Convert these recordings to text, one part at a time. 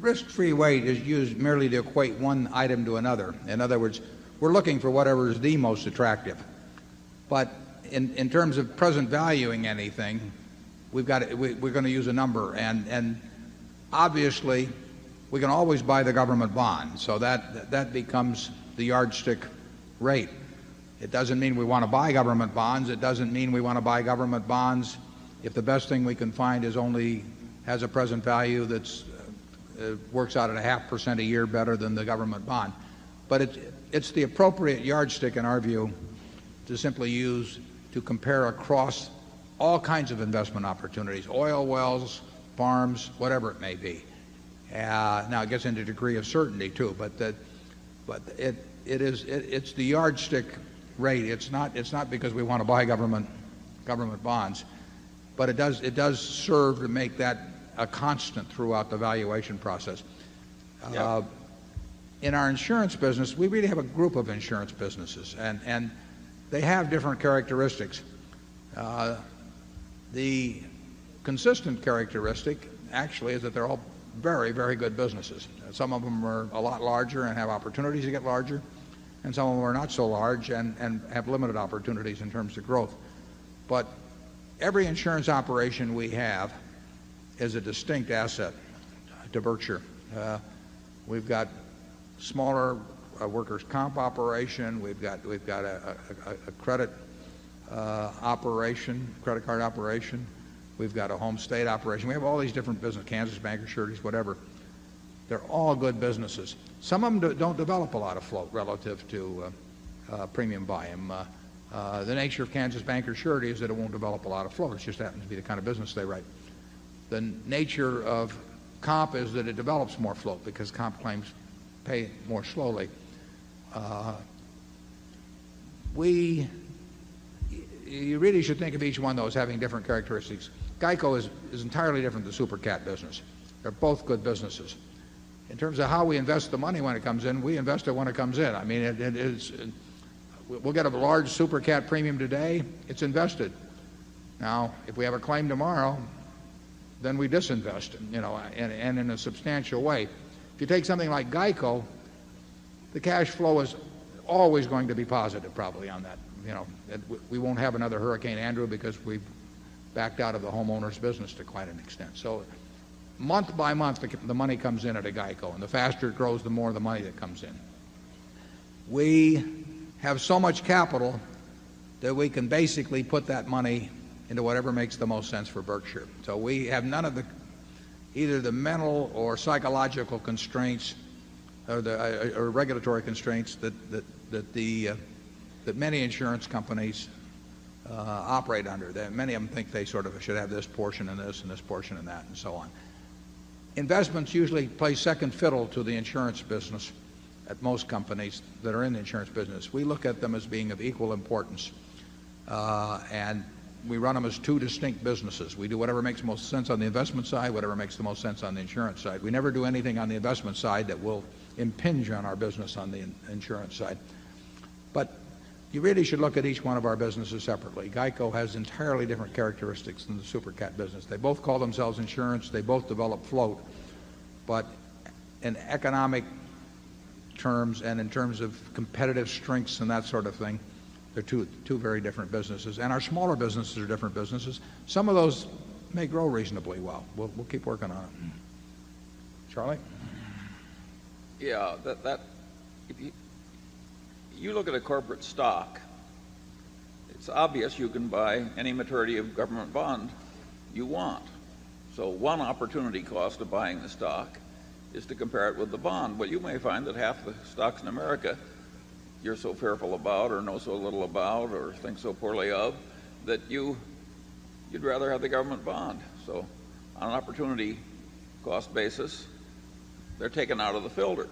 risk-free weight is used merely to equate one item to another. In other words, we're looking for whatever is the most attractive. But in terms of present valuing anything, we're going to use a number. And obviously, we can always buy the government bond. So that becomes the yardstick rate. It doesn't mean we want to buy government bonds. It doesn't mean we want to buy government bonds if the best thing we can find has a present value that's works out at 0.5% a year better than the government bond. But it's the appropriate yardstick in our view to simply use to compare across all kinds of investment opportunities, oil wells, farms, whatever it may be. Now it gets into a degree of certainty too, but it's the yardstick rate. It's not because we want to buy government bonds, but it does serve to make that a constant throughout the valuation process. Yep. In our insurance business, we really have a group of insurance businesses, and they have different characteristics. The consistent characteristic actually is that they're all very, very good businesses. Some of them are a lot larger and have opportunities to get larger, and some of them are not so large and have limited opportunities in terms of growth. But every insurance operation we have is a distinct asset to Berkshire. We've got smaller workers' comp operation. We've got a credit operation, credit card operation. We've got a home state operation. We have all these different businesses, Kansas Bank, Sureties, whatever. They're all good businesses. Some of them don't develop a lot of float relative to premium volume. The nature of Kansas Bank or Surety is that it won't develop a lot of float. It just happens to be the kind of business they write. The nature of comp is that it develops more float because comp claims pay more slowly. You really should think of each one of those having different characteristics. GEICO is entirely different than the super cat business. They're both good businesses. In terms of how we invest the money when it comes in, we invest it when it comes in. I mean, we'll get a large super cat premium today, it's invested. Now, if we have a claim tomorrow, then we disinvest, and in a substantial way. If you take something like GEICO, the cash flow is always going to be positive probably on that. We won't have another Hurricane Andrew because we've backed out of the homeowners business to quite an extent. So month by month, the money comes in at a GEICO, and the faster it grows, the more the money that comes in. We have so much capital that we can basically put that money into whatever makes the most sense for Berkshire. So we have none of either the mental or psychological constraints or regulatory constraints that many insurance companies operate under. Many of them think they sort of should have this portion and this portion and that and so on. Investments usually play second fiddle to the insurance business at most companies that are in the insurance business. We look at them as being of equal importance, and we run them as two distinct businesses. We do whatever makes most sense on the investment side, whatever makes the most sense on the insurance side. We never do anything on the investment side that will impinge on our business on the insurance side. But you really should look at each one of our businesses separately. GEICO has entirely different characteristics than the super cat business. They both call themselves insurance. They both develop float. But in economic terms and in terms of competitive strengths and that sort of thing, they're two very different businesses. And our smaller businesses are different businesses. Some of those may grow reasonably well. We'll keep working on it. Charlie? Yeah, if you look at a corporate stock, it's obvious you can buy any maturity of government bond you want. So one opportunity cost of buying the stock is to compare it with the bond. But you may find that half the stocks in America you're so fearful about or know so little about or think so poorly of that you'd rather have the government bond. So on an opportunity cost basis, they're taken out of the filter.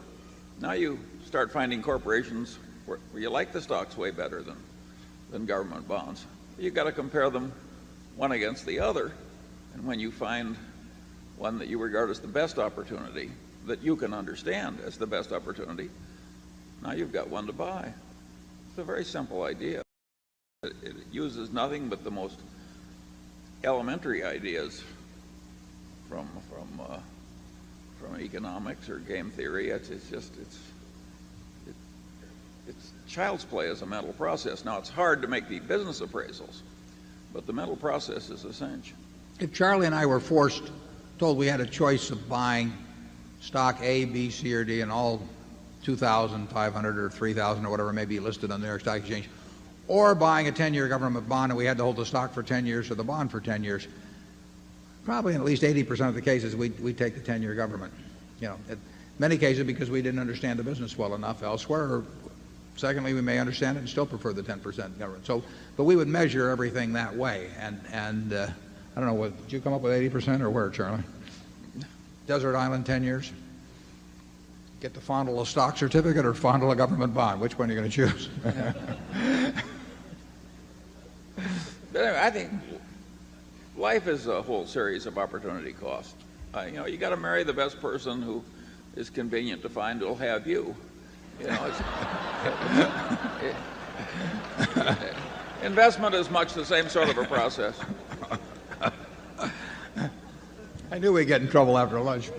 Now you start finding corporations where you like the stocks way better than government bonds. You've got to compare them one against the other, and when you find one that you regard as the best opportunity, that you can understand as the best opportunity, now you've got one to buy. It's a very simple idea. It uses nothing but the most elementary ideas from from economics or game theory. It's child's play as a mental process. Now, it's hard to make the business appraisals, but the mental process is essential. If Charlie and I were told we had a choice of buying stock A, B, C, or D, and all 2,500 or 3,000 or whatever may be listed on the New York Stock Exchange, or buying a 10-year government bond, and we had to hold the stock for 10 years or the bond for 10 years, probably in at least 80% of the cases, we'd take the 10-year government. In many cases because we didn't understand the business well enough elsewhere, or secondly, we may understand it and still prefer the 10% government. But we would measure everything that way. And I don't know, did you come up with 80% or where, Charlie? Desert Island, 10 years? Get to fondle a stock certificate or fondle a government bond? Which one are you going to choose? But anyway, I think life is a whole series of opportunity costs. You got to marry the best person who is convenient to find who'll have you. Investment is much the same sort of a process. I knew we'd get in trouble after lunch.